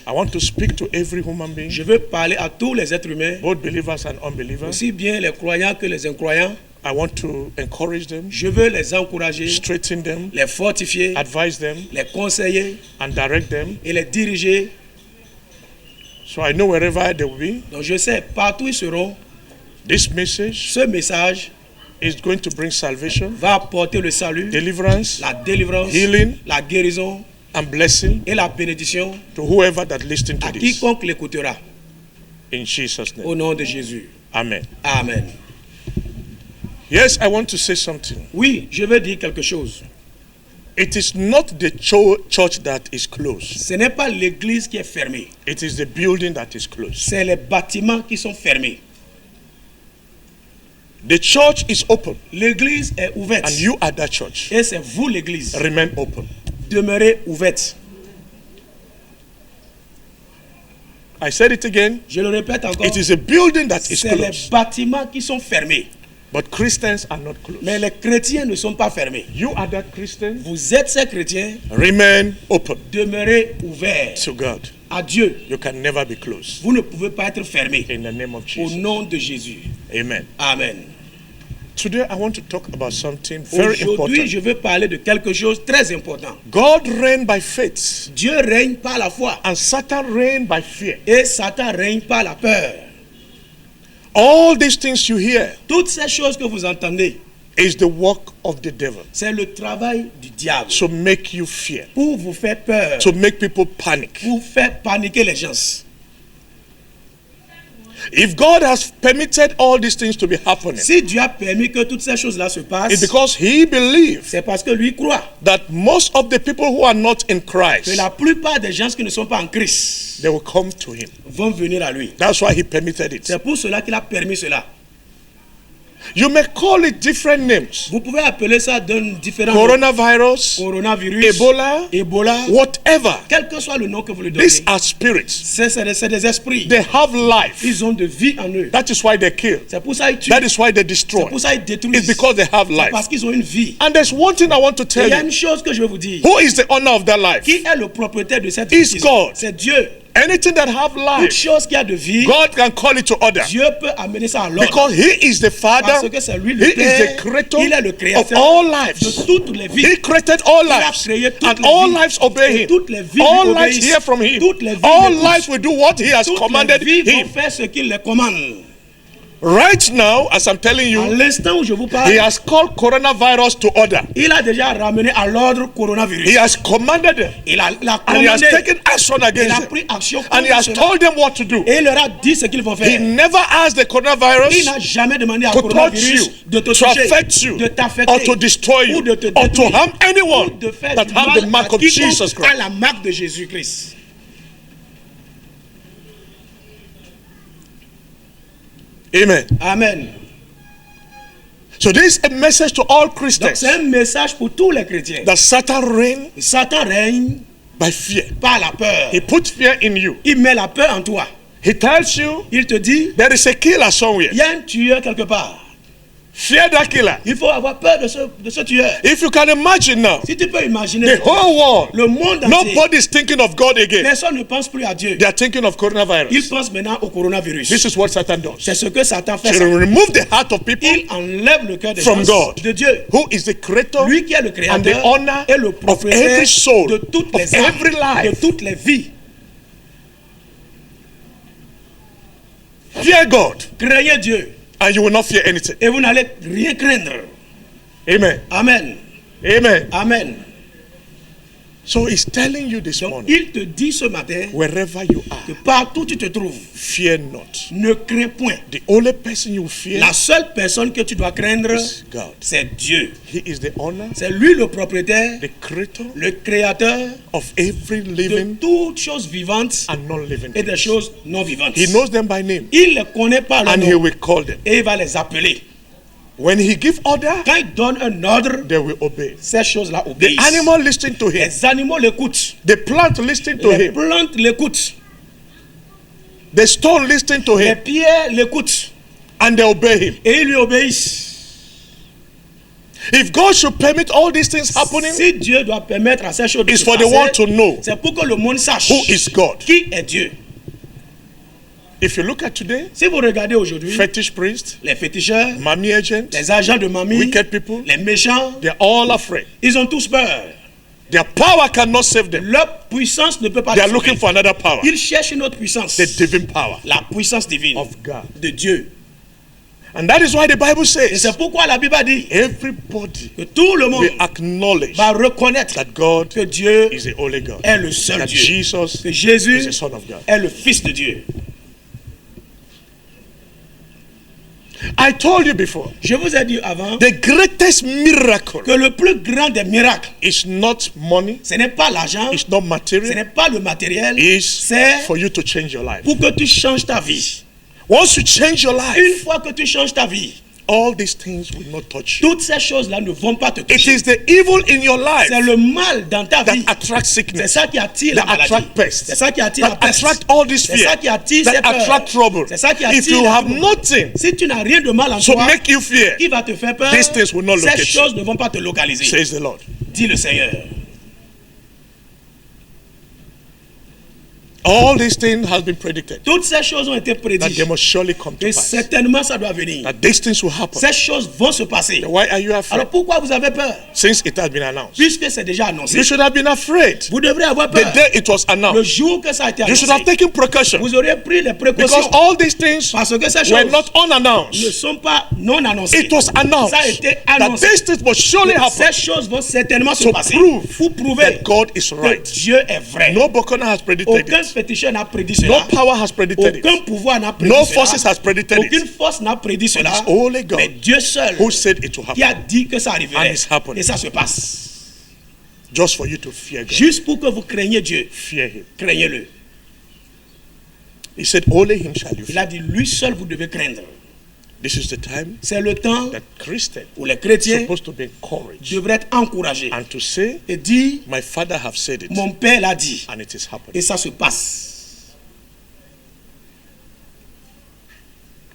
I want to speak to every human being, Je veux parler à tous les êtres humains, both believers and unbelievers. aussi bien les croyants que les incroyants. I want to encourage them, Je veux les encourager, strengthen them, les fortifier, advise them, les conseiller and direct them. et les diriger. So I know wherever they will be, Donc je sais, partout ils seront, this message ce message is going to bring salvation, va apporter le salut, deliverance, la délivrance, healing, la guérison and blessing et la bénédiction to whoever that listens to à this. quiconque l'écoutera. In Jesus' name. Au nom de Jésus. Amen. Amen. Yes, I want to say something. Oui, je veux dire quelque chose. It is not the church that is closed. Ce n'est pas l'église qui est fermée. It is the building that is closed. C'est les bâtiments qui sont fermés. The church is open, L'église est ouverte. and you are that church. Et c'est vous l'église. Remain open. Demeurez ouverte. I said it again. Je le répète encore. It is a building that is C'est les closed, bâtiments qui sont fermés. but Christians are not closed. Mais les chrétiens ne sont pas fermés. You are that Christian. Vous êtes ces chrétiens. Remain open Demeurez ouverts to God. à Dieu. You can never be closed. Vous ne pouvez pas être fermés. In the name of Au Jesus. nom de Jésus. Amen. Amen. Today I want to talk about something very Aujourd'hui, important. je veux parler de quelque chose de très important. God reigned by faith, Dieu règne par la foi and Satan reigned by fear. et Satan règne par la peur. All these things you hear Toutes ces choses que vous entendez, is the work of the devil c'est le travail du diable to make you fear, pour vous faire peur, to make people panic. pour faire paniquer les gens. If God has permitted all these things to be happening, Si Dieu a permis que toutes ces choses-là se it's passent, because he believes c'est parce que lui croit that most of the people who are not in que Christ, la plupart des gens qui ne sont pas en Christ they will come to him. vont venir à lui. That's why he permitted it. C'est pour cela qu'il a permis cela. You may call it different names. Vous pouvez appeler ça d'un différent nom. Coronavirus, Coronavirus, Ebola, Ebola, whatever. quel que soit le nom que vous lui donnez. These are spirits. C'est des esprits. They have life. Ils ont de vie en eux. That is why they kill. C'est pour ça qu'ils tuent. That is why they C'est destroy. pour ça qu'ils détruisent. It's because they have C'est life. parce qu'ils ont une vie. And there's one thing I want to Et tell il y a you. une chose que je veux vous dire. Who is the owner of that life? Qui est le propriétaire de cette Is vie? God. C'est Dieu. Anything that have Toute life, chose qui a de vie, God can call it to order. Dieu peut amener ça à l'ordre. Because he is the Parce father, que c'est lui le he is Père. the creator Il est le of créateur all de lives. toutes les vies. He created all Il a lives. créé toutes And les all vies. lives obey Et him. toutes les vies All lui lives obéissent. hear from him. Toutes les vies All l'écoutent. lives will do what he has Toutes commanded les vies him. vont faire ce qu'il les commande. Right now, as I'm telling À you, l'instant où je vous he parle, has called coronavirus to order. il a déjà ramené à l'ordre coronavirus. He has commanded them. Il a And he has commandé. taken action Il a against them. pris action And he contre has cela. told them what to do. Et il leur a dit ce qu'ils vont He faire. never asked the Il coronavirus n'a jamais demandé à to touch coronavirus you, de te to toucher, affect you, de t'affecter, or to destroy you, ou de te or to détruire, harm anyone ou de faire that du have mal the mark à of quiconque Jesus a Christ. la marque de Jésus-Christ. Amen. Amen. So this is a message to all Donc Christians c'est un message pour tous les chrétiens. that Satan reigns Satan règne by fear. par la peur. He puts fear in you. Il met la peur en toi. He tells you Il te dit, there is a killer somewhere. il y a un tueur quelque part. Fear that killer. Il faut avoir peur de ce tueur. If you can imagine now, Si tu peux imaginer, the whole world, le monde entier, nobody is thinking of God again. personne ne pense plus à Dieu. They are thinking of Il coronavirus. pense maintenant au coronavirus. This is what Satan does. C'est ce que Satan fait. To Ça. remove the heart of people Il enlève le cœur des from gens God, de Dieu. who is the creator Lui qui est le and the créateur owner et le of propriétaire every soul, de toutes of les âmes, every de life. toutes les vies. Fear God, Craignez Dieu and you will not fear anything. et vous n'allez rien craindre. Amen. Amen. Amen. Amen. So he's telling you this Donc, morning, il te dit ce matin wherever you are, que partout où tu te trouves, fear not. ne crains point. The only person you fear La seule personne que tu dois craindre, is God. c'est Dieu. He is the owner, C'est lui le propriétaire, the creator le créateur of every de living toutes choses vivantes and non-living et des things. choses non vivantes. He knows them by name, Il les connaît par leur and he nom will call them. et il va les appeler. When he gives order, Quand il donne un ordre, they will obey. ces choses-là The obéissent. animal listen to him. Les animaux l'écoutent. The plant listen to Les him. plantes l'écoutent. The stone listen to Les him, pierres l'écoutent. and they obey him. Et ils lui obéissent. If God should permit all these things happening, Si Dieu doit permettre à ces choses de it's se for the passer, world to know c'est pour que le monde sache who is God. qui est Dieu. If you look at today, Si vous regardez aujourd'hui, fetish priests, les féticheurs, mommy agents, les agents de mamie, wicked people, les méchants, they're all afraid. ils ont tous peur. Their power cannot save them. Leur puissance ne peut pas They are les looking sauver. for another power, Ils cherchent une autre puissance, the divine power la puissance divine of God. de Dieu. And that is why the Bible Et says c'est pourquoi la Bible a dit everybody que tout le monde will acknowledge va reconnaître that God que Dieu is the only God, est le seul that Dieu, Jesus que is Jésus the Son of God. est le Fils de Dieu. I told you before, Je vous ai dit avant the greatest miracle que le plus grand des miracles, is not money, ce n'est pas l'argent, it's not ce material, n'est pas le matériel, it's c'est for you to change your life. pour que tu changes ta vie. Once you change your Une life, fois que tu changes ta vie, all these things will not touch you. toutes ces choses-là ne vont pas te It toucher. is the evil in your life C'est le mal dans ta that vie. attracts C'est sickness, ça qui attire la that maladie. attract pests, C'est ça qui attire la that peste. attract all this C'est fear, ça qui attire ces that peurs. attract trouble. C'est ça qui If attire you les have troubles. nothing Si tu n'as rien de mal en to toi make you fear, qui va te faire peur, these things will not ces locate you, choses ne vont pas te localiser. says the Lord. Dit le Seigneur. All these things have been predicted, Toutes ces choses ont été that they prédites. must surely come to Et pass, certainement ça doit venir. that these things will happen. Ces choses vont se passer. Why are you afraid? Alors pourquoi vous avez peur? Since it has been announced. Puisque c'est déjà annoncé. You should have been afraid Vous devrez avoir the peur. day it was Le announced. jour que ça a été You should have annoncé, taken precaution, vous auriez pris les because précautions. all these things Parce que ces were choses not ne unannounced. sont pas non annoncées. It was announced Ça a été that annoncé. these things must surely happen Ces choses vont certainement se to passer. prove Pour prouver that God is que right. Dieu est vrai. No Bokona has predicted Aucun it. féticheur n'a prédit No cela. power has predicted Aucun it. pouvoir n'a prédit No cela. forces has predicted Aucune it. force n'a prédit cela. It's only God Mais Dieu seul who said it will qui a happen, dit que ça And arriverait. it's happening. Et ça se passe. just for you to fear God. Juste pour que vous craignez Dieu. Fear Him. Craignez-le. He said, only Him shall you Il fear. a dit, lui seul vous devez craindre. This is the time C'est le temps that Christians où les are chrétiens supposed to be encouraged devraient être encouragés and to say, et dire, my Father have said it, mon Père l'a dit. and it is Et happening. ça se passe.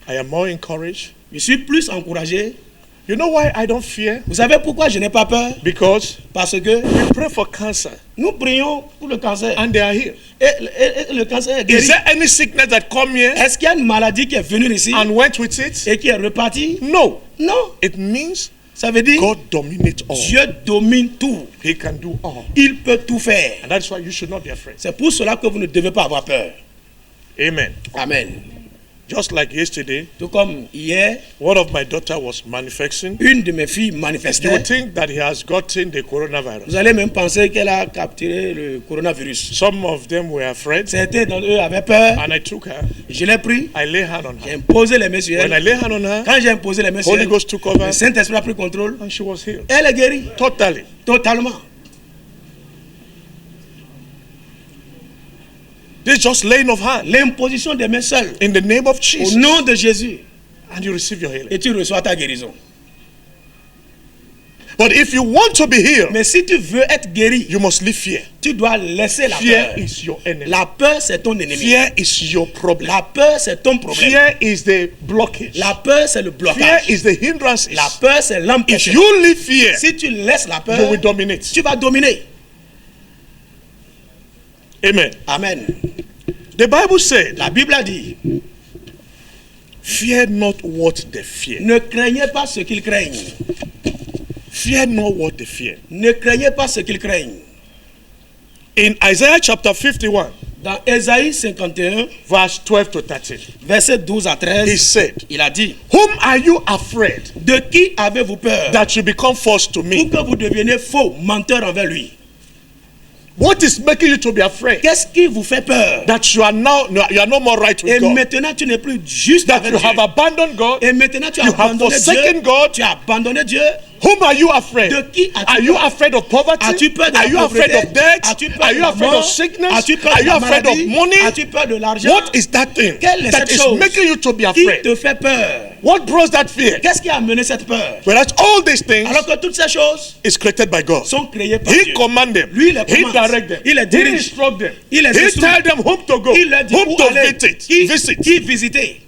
I am more encouraged. Je suis plus encouragé. You know why I don't fear? Vous savez pourquoi je n'ai pas peur? Because Parce que we pray for cancer nous prions pour le cancer. and they are here. Et le cancer est Is guéri. there any sickness that come here Est-ce qu'il y a une maladie qui est venue ici and went with it? et qui est repartie? No. Non. It means Ça veut dire God dominates all. Dieu domine tout. He can do all. Il peut tout faire. And that's why you should not be afraid. C'est pour cela que vous ne devez pas avoir peur. Amen. Amen. Just like yesterday, Tout comme hier, one of my daughter was manifesting. une de mes filles You manifestait. would think that he has gotten the coronavirus. Vous allez même penser qu'elle a capturé le coronavirus. Some of them were afraid, Certains d'entre eux avaient peur. and I took her. Je l'ai pris. I lay hand on J'ai her. imposé les mains sur When I elle. lay hand on her, Quand j'ai imposé les mains sur Holy elle, Ghost took over, le Saint-Esprit a pris contrôle. and she was healed Elle est guérie. totally. Totalement. This is just laying of hand L'imposition des mains seules. in the name of Au Jesus, nom de Jésus. and you receive your healing. Et tu reçois ta guérison. But if you want to be healed, Mais si tu veux être guéri, you must leave fear. tu dois laisser la Fear peur. is your enemy. La peur, c'est ton ennemi. Fear is your problem. La peur, c'est ton problème. Fear is the blockage. La peur, c'est le Fear blocage. is the hindrance. La peur, c'est If l'empêchement. you leave fear, Si tu laisses la you peur, will dominate. tu vas dominer. Amen. Amen. The Bible said, La Bible a dit, fear not what they fear. ne craignez pas ce qu'ils craignent. Fear not what they fear. Ne craignez pas ce qu'ils craignent. In Isaiah chapter 51, Dans Ésaïe 51, verse 12 to 13, verset 12 à he 13, said, il a dit, whom are you afraid de qui avez-vous peur that you become false to pour me? que vous deveniez faux, menteur envers lui? What is making you to be afraid? Qu'est-ce qui vous fait peur? That you are no more right Et with God. maintenant, tu n'es plus juste That avec you Dieu. have abandoned God. Et maintenant, tu as You have abandonné forsaken Dieu. God. Tu as abandonné Dieu. Whom are you afraid? De qui as-tu Are you peur? afraid of poverty? As-tu peur de la Are you afraid pauvreté? of debt? As-tu peur Are de you la afraid mort? of sickness? As-tu peur Are de you la afraid of maladie? money? As-tu peur de l'argent? What is that thing Quelle est that cette is chose making you to be qui afraid? te fait peur? What brought that fear? Qu'est-ce qui a amené cette peur? Whereas all these things Alors que toutes ces choses is created by God. sont créées par He Dieu. command them. Lui, il les He commande. direct them. Il les He dirige. instruct them. Il les He instruit. tell them whom to go, Il leur dit whom où to aller, visit. qui Visit. visiter.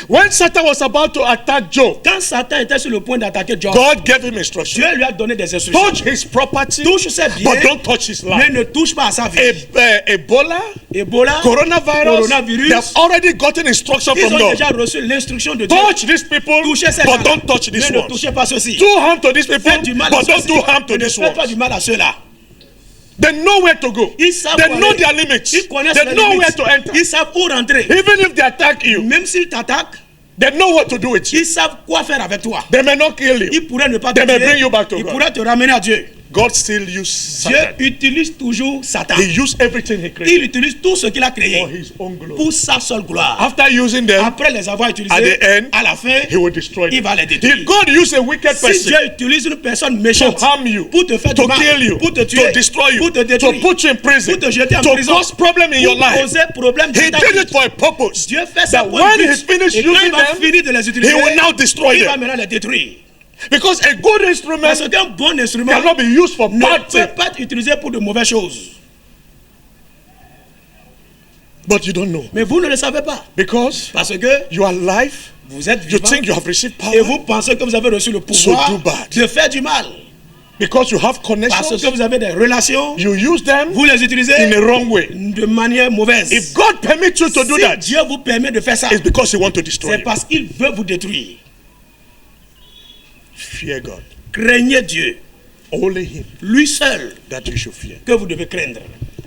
When Satan was about to attack Job, Quand Satan était sur le point d'attaquer Job, God gave him instructions. Dieu lui a donné des instructions. Touch his property, Touche ses biens, but don't touch his mais life. ne touche pas à sa vie. Ebola, Ebola, coronavirus, they have already gotten instruction ils from ont God. déjà reçu l'instruction de Dieu. Touch these people, Touchez ces but gens-là, don't touch this mais ne one. touchez pas ceci. Do harm to these people, Faites du mal à but don't ceux-ci, do harm to et ne this faites pas one. du mal à ceux-là. They know where to go. Ils savent They où know aller. their limits. Ils connaissent They les know where limites. to enter. Ils savent où rentrer. Even if they attack you, Même s'ils t'attaquent, they know what to do with you. ils savent quoi faire avec toi. They may not kill you. Ils pourraient ne pas te They may bring tuer. you back to Ils God. pourraient te ramener à Dieu. God still uses Dieu Satan. utilise toujours Satan. He used everything he Il created utilise tout ce qu'il a for créé his own glory. pour sa seule gloire. After using them, Après les avoir at utilisés, the end, à la fin, he will destroy il them. va les détruire. If God uses a wicked Si person Dieu utilise une personne to méchante harm you, pour te faire to du mal, kill you, pour te to tuer, destroy you, pour te to détruire, put you in prison, pour te jeter en to prison, cause problem in your pour life, causer problème he dans ta did vie, it for a purpose. Dieu fait ça That pour when un he but. finished Et quand using il va them, finir de les utiliser, he will now destroy il va them. maintenant les détruire. Because a good instrument Parce qu'un bon instrument cannot be used for ne bad peut things. pas être utilisé pour de mauvaises choses. But you don't know. Mais vous ne le savez pas. Because Parce que you are alive, vous êtes you vivant think you have received et power. vous pensez que vous avez reçu le pouvoir do bad. de faire du mal. Because you have Parce connections, que vous avez des relations, you use them vous les utilisez in a wrong way. de manière mauvaise. If God permits you to do Si that, Dieu vous permet de faire ça, it's because he wants to destroy c'est you. parce qu'il veut vous détruire. Fear God. Craignez Dieu, Only him lui seul, that you should fear. que vous devez craindre.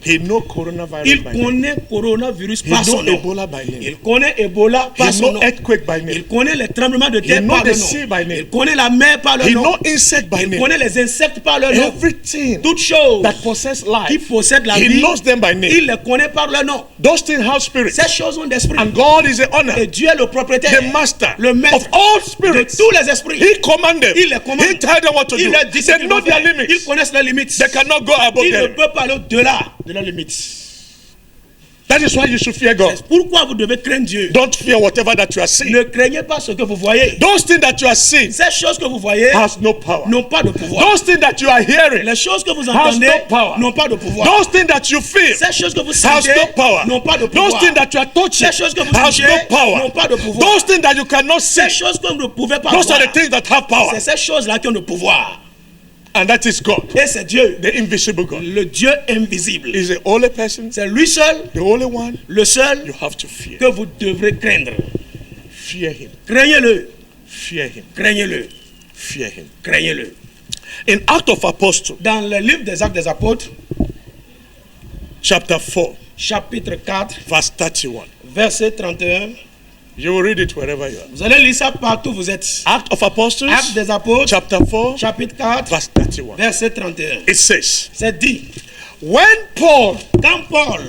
He knows coronavirus Il by name. connaît coronavirus He par son knows nom. Ebola by name. Il connaît Ebola par He son knows nom. earthquake by name. Il connaît les tremblements de He terre knows par the le sea by nom. name. Il connaît la mer par le He nom. knows insect by Il name. connaît les insectes par le nom. Everything Toutes choses that possess qui life, possèdent la he vie, knows them by il name. les connaît par le nom. Those things have spirit. Ces choses ont d'esprit. And God is the owner, Et Dieu est le propriétaire, the master le maître of all de spirits. tous les esprits. He commands them. Il les commande. He tells them what to Il do. leur dit ce They qu'ils know vont their faire. Ils limits. connaissent leurs limites. They cannot go above Ils ne them. peuvent pas aller au-delà de leurs limites. That is why you should fear God. C'est pourquoi vous devez craindre Dieu. Don't fear whatever that you are seeing. Ne craignez pas ce que vous voyez. Those things that you are seeing Ces choses que vous voyez has no power. n'ont pas de pouvoir. Those things that you are hearing Les choses que vous has entendez no power. n'ont pas de pouvoir. Those things that you feel Ces choses que vous has sentez no power. n'ont pas de Those pouvoir. things that you are touching Ces choses que vous has touchez no power. n'ont pas de pouvoir. Those things that you cannot see, Ces choses que vous ne pouvez pas those voir, are the things that have power. c'est ces choses-là qui ont le pouvoir. And that is God, Et c'est Dieu, the invisible God. le Dieu invisible. Is the only person, C'est lui seul, the only one le seul you have to fear. que vous devrez craindre. Fear him. Craignez-le, Fear him. craignez-le, Fear him. craignez-le. In Acts of Apostles, Dans le livre des Actes des Apôtres, chapter 4, chapitre 4, verse 31. verset 31, You will read it wherever you are. vous allez lire ça partout où vous êtes. Acts of Apostles, Actes des Apôtres, chapter 4, chapitre 4, verse 31. verset 31. It says, C'est dit, when Paul, quand Paul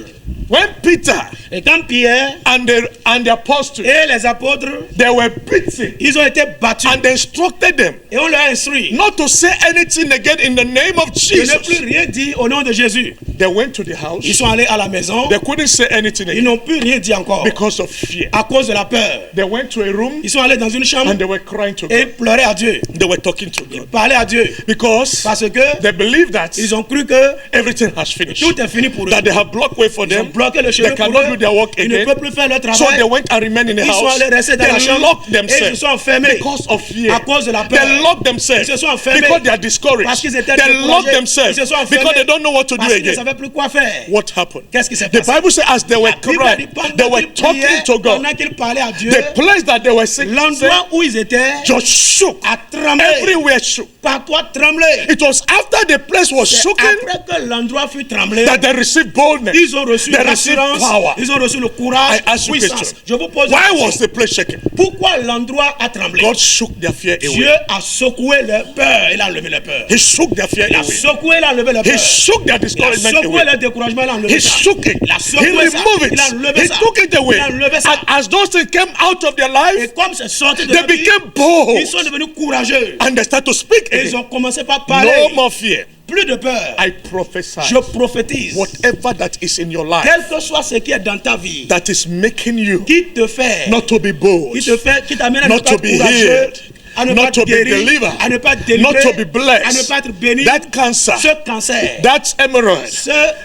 when Peter et quand Pierre and the apostles, et les apôtres, they were beaten ils ont été battus and they instructed them et on leur a instruit not to say anything again in the name of de ne plus Jesus. rien dire au nom de Jésus. They went to the house. Ils sont allés à la maison, They couldn't say anything ils again n'ont plus rien dit encore because of fear. à cause de la peur. They went to a room Ils sont allés dans une chambre and they were crying to et God. pleuraient à Dieu, They were talking to God parlaient à Dieu because parce que they believe that ils ont cru que everything has finished. tout est fini pour eux. That they have blocked way for Ils ont them. bloqué le They chemin pour cannot do eux. their work Ils ne again. peuvent plus faire leur So they travail. went and remained in the Ils sont house. allés rester dans la They chambre locked et ils se themselves sont enfermés because of fear. à cause de la peur. They locked themselves Ils se sont enfermés because they are discouraged. parce qu'ils étaient They locked découragés. themselves Ils se sont enfermés because they don't know what to do parce qu'ils ne again. savaient plus quoi faire. What happened? Qu'est-ce qui s'est The passé? Bible says as they were La Bible a dit crying, pendant they were qu'ils talking priaient, to God. pendant qu'ils parlaient à Dieu, The place that they were sitting l'endroit où ils étaient just shook. a tremblé. Everywhere shook. Partout a tremblé. It was after the place was C'est shaken après que l'endroit fut tremblé, that they received boldness. ils ont reçu They received l'assurance, power. ils ont reçu le courage, I ask you a puissance. question. Je vous pose une Why question. was the place shaken? Pourquoi l'endroit a tremblé? God shook their fear Dieu away. a secoué leur peur, il a enlevé leur peur. He shook their fear Il a away. secoué, il a enlevé leur He peur. shook their Il a discouragement secoué away. leur découragement, il a enlevé He ça. shook it. Il a He secoué ça. removed Il a it. enlevé He ça. took it away. Il a enlevé ça. And as those things came out of their Et life, comme c'est sorti de they leur vie, became bold. ils sont devenus courageux. And they start to speak Et ils again. ont commencé par parler. No more fear. Plus de peur. I prophesy. Je prophétise. Whatever that is in your life Quel que soit ce qui est dans ta vie, that is making you qui te fait, not to be bold, qui t'amène à ne not pas to être be courageux, healed, à ne not pas to être be guéri, delivered, à ne pas être délivré, not to be à ne blessed. pas être béni. That cancer, Ce cancer, that hemorrhoid,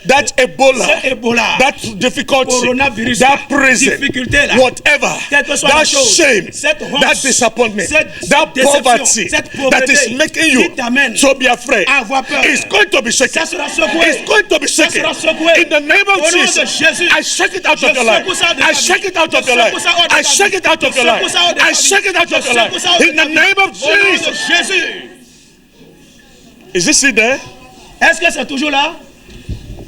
that Ebola, ce Ebola, that difficulty, coronavirus, that prison, difficulté là, whatever, quelle que soit that la chose, shame, cette honte, that disappointment, cette that déception, poverty cette that pauvreté is making you qui t'amène to be afraid, à avoir peur, is going to be shaken. ça sera secoué. It's going to be Ça shaken. sera secoué. In the name of Au nom de Jesus, Jésus, I shake it out je of your life. secoue ça de ta I vie. shake it out Je of your life. secoue ça hors de ta I vie. shake it out of Je your life. secoue ça hors de ta I vie. shake it out Je of your secoue life. ça hors de In ta the vie. name of Au nom de Jesus. Jésus. Is this still there? Est-ce que c'est toujours là?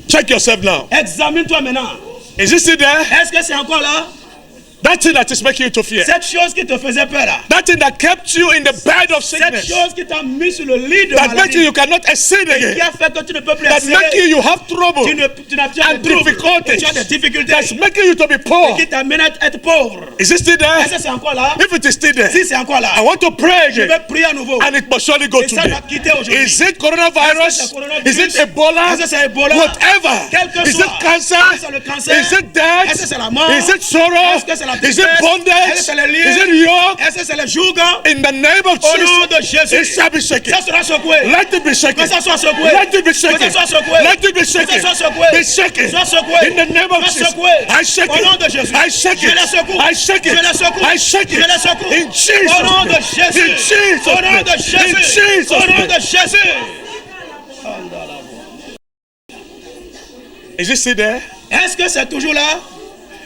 Check yourself now. Examine-toi maintenant. Is this still there? Est-ce que c'est encore là? That thing that is making you to fear. Cette chose qui te faisait peur là. That thing that kept you in the bed of Cette sickness. chose qui t'a mis sur le lit de That make you maladie. you cannot exceed Qui again. a fait que tu ne peux plus That make accélérer. you have trouble Tu n'as plus and de troubles. difficulties. Tu as des difficultés. That's making you to be poor. Qui t'amène à être pauvre. Is it still there? Est-ce que c'est encore là? If it is still there, Si c'est encore là, I want to pray je again. vais prier à nouveau. And it must surely go Et ça today. va quitter aujourd'hui. Is it Est-ce que coronavirus? c'est coronavirus? Is it Ebola? Est-ce que c'est Ebola? Whatever. Quel que Is soit. it cancer? Est-ce que c'est le cancer? Is it death? Est-ce que c'est la mort? Is it sorrow? Est-ce que c'est la Is tristesse? it bondage? Est-ce que c'est le lien? Is it yoke? Est-ce que c'est le joug? In the name of Au nom de Jesus, Jésus, it shall be shaken. ça sera secoué. Let it be shaken. Que ça soit secoué. Let it be Que shaken. ça soit secoué. Let it be Que ça shaken. soit secoué. Be shaken. Soit secoué. In the name of Soit Jesus, secoué. I shake Au nom de it. Jésus. I shake Je it. la secoue. I shake it. Je la secoue. I shake Je it. la secoue. In Jesus' Au nom de name. Jésus. In Jesus' Au nom name. de In Jésus. Jesus' Au nom name. de Jésus. Is it still there? Est-ce que c'est toujours là?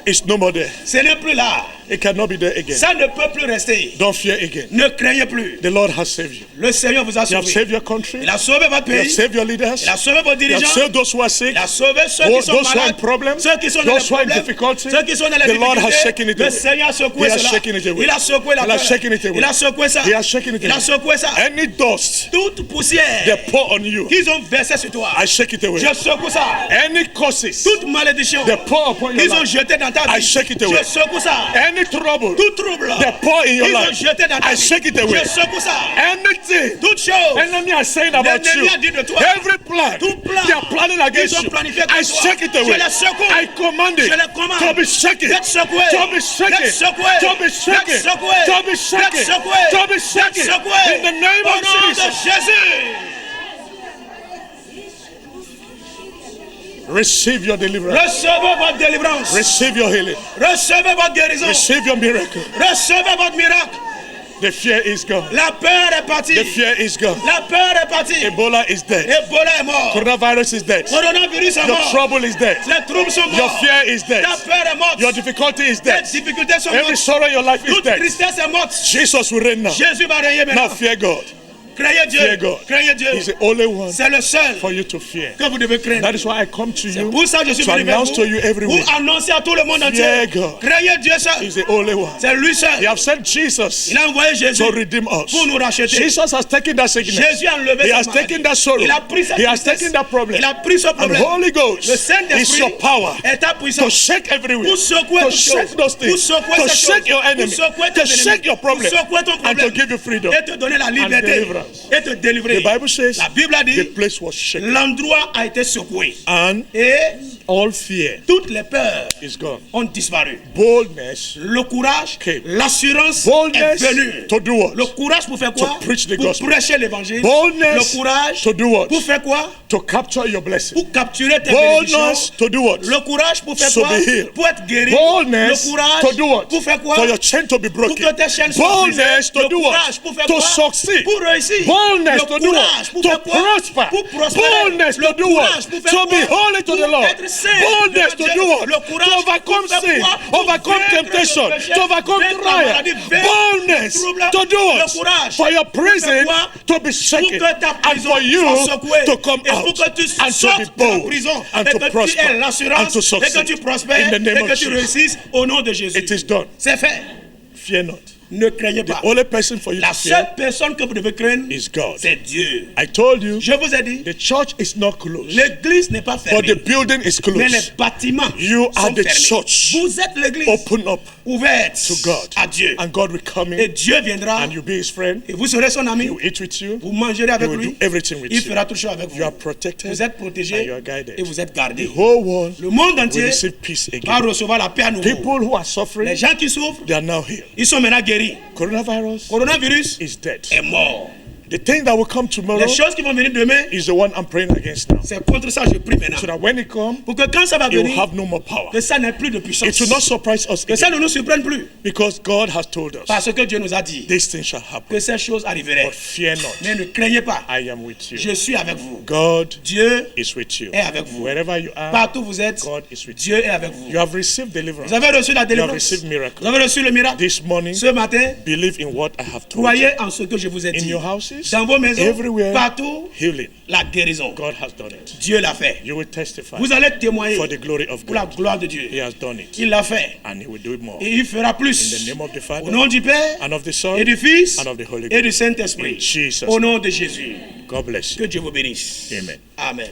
It's no more there. Ce n'est plus là. It cannot be there again. Ça ne peut plus rester. Don't fear again. Ne craignez plus. The Lord has saved you. Le Seigneur vous a You have sauvé. saved your country. Il a sauvé votre You have pays. saved your leaders. Il a sauvé vos You have dirigeants. saved those who are sick. Il a sauvé ceux Those qui sont who are in malades, problems. ceux qui sont dans les Those who are in problèmes, difficulty. ceux qui sont dans les The Lord has shaken difficultés. it Le away. Seigneur a secoué He has cela. shaken it away. Il a secoué la He has peur. shaken it away. Il a secoué ça. He has shaken it Il a away. secoué ça. Any dust Toute poussière they pour on you, qu'ils ont versé sur toi, I shake it away. je secoue ça. Any curses Toute malédiction they pour upon your qu'ils ont life, jeté dans ta I vie, shake it away. je secoue ça. Any trouble Tout trouble they pour in your qu'ils ont life, jeté dans ta I vie, shake it away. je secoue ça. Anything Toute chose enemy are saying about l'ennemi you, a dit de toi, every plan tout plan they are planning against qu'ils ont you, planifié I contre toi, shake it away. je les secoue. I command it Je les commande to be shaken, d'être secoué, to be shaken, d'être secoué, to be shaken, d'être secoué, to be shaken, d'être secoué, to be d'être shaken. secoué. In the name Au of nom de Jesus, Jésus. receive your deliverance, Recevez votre délivrance. receive your healing, Recevez votre guérison. receive your miracle. Recevez votre miracle. The fear is gone. La peur est partie. The fear is gone. La peur est partie. Ebola is dead. Ebola est mort. Coronavirus is dead. Coronavirus est Your mort. trouble is dead. Les troubles sont Your morts. fear is dead. Ta peur est morte. Your difficulty is Les dead. difficultés sont Every mortes. sorrow in your life is Toute dead. tristesse est morte. Jesus will reign now. Jésus va régner Now maintenant. fear God. Craignez Fear Dieu. God. Craignez Dieu. He's the only one C'est le seul for you to fear. que vous devez craindre. That is why I come to you Pour ça, je suis to venu vers announce to vous. you everywhere. Pour annoncer à tout le monde entier. Fear God. Craignez Dieu seul. He's the only one. C'est lui He seul. has sent Jesus Il a envoyé Jésus to redeem us. pour nous racheter. Jesus has taken that sickness. Jésus a enlevé He sa has maladie. taken that sorrow. Il a pris sa He has tristesse. taken that problem. Il a pris ce And problème. Holy Ghost Le is Saint-Esprit your power est ta to puissance shake everywhere, pour secouer to toutes shake choses, those pour things, secouer to ces shake choses, your enemy, pour secouer to tes shake your ennemis, problem, pour secouer ton and to problème, give you freedom. et te donner la liberté, deliverance. et te délivrer. The Bible says La Bible a the dit, place was shaken l'endroit a été secoué and et all fear toutes les peurs is gone. ont disparu. Boldness, Le courage, came. l'assurance boldness est venue. to do what? Le courage pour faire quoi? To preach the Pour gospel. prêcher l'évangile. Boldness Le courage to do what? pour faire quoi? To capture your blessing. Pour capturer tes Boldness bénédictions. to do what? Le courage pour faire To quoi? be healed. Pour être guéri. Boldness Le courage to do what? pour faire quoi? For your chain to be Pour broken. que tes chaînes soient brisées. Boldness to Le do what? courage pour faire To quoi? succeed. Pour réussir. Boldness Le to do courage what? pour To faire quoi? prosper. Pour prospérer. Boldness Le to do courage what? pour faire To be quoi? holy to the Pour Lord. être saint Boldness devant to Dieu. do what? Le courage To overcome pour faire sin, quoi? overcome Vaincre le temptation, péché, to overcome vaincre la trial. maladie, vaincre Boldness le trouble. to do Le what? courage For your pour faire prison quoi? to be shaken Pour que ta and prison for you soit secouée. to come Et pour out que tu and to sortes be de la bold prison and et to que tu prosper aies and l'assurance to et que tu succeed. prospères In the name et of que tu Jesus. réussisses au nom de Jésus. It is done. C'est fait. Fear not. Ne craignez pas. Only person for you La to seule fear personne que vous devez craindre, is God. c'est Dieu. I told you Je vous ai dit, the church is not closed, l'église n'est pas but fermée, the building is mais les closed. bâtiments You are sont the fermés. church. Vous êtes l'église Open up ouverte to God, à Dieu. and God will come Et in, Dieu viendra and you'll be His friend. et vous serez son ami. He will eat with you. Vous mangerez He avec will lui. do everything with Il you. fera tout chose avec You vous. are protected, Vous êtes and protégé you are guided. et vous êtes gardé. The whole world Le monde will entier receive peace va again. recevoir la paix à nouveau. People who are Les suffering, gens qui souffrent, they are now healed. ils sont maintenant guéris. péri. Coronavirus Coronavirus is dead. est mort. The thing that will come tomorrow Les choses qui vont venir demain, is the one I'm praying against now. c'est contre ça que je prie maintenant. So that when it comes, Pour que quand ça va it will venir, have no more power. que ça n'ait plus de puissance. It will not surprise us Que ça again, ne nous surprenne plus. because God has told us Parce que Dieu nous a dit these things shall happen. que ces choses arriveraient. But fear not, Mais ne craignez pas. I am with you. Je suis avec vous. God Dieu is with you. est avec vous. Wherever you are, Partout où vous êtes, God is with you. Dieu est avec vous. You have received deliverance. Vous avez reçu la You have délivrance. received miracle. Vous avez reçu le miracle. This morning, Ce matin, believe in what I have told you. croyez en ce que je vous ai In dit. your houses, Dans vos maisons, everywhere, partout, healing. la guérison. God has done it. Dieu l'a fait. You will testify Vous allez témoigner for the glory of pour la God. gloire de Dieu. He has done it, Il l'a fait. and He will do it more. Et il fera In the plus. name of the Au Father, nom du Père, and of the Son, et du Fils, and of the Holy et du Ghost. Saint-Esprit. In Jesus' Au nom de Jésus. God bless Que you. Dieu vous bénisse. Amen. Amen.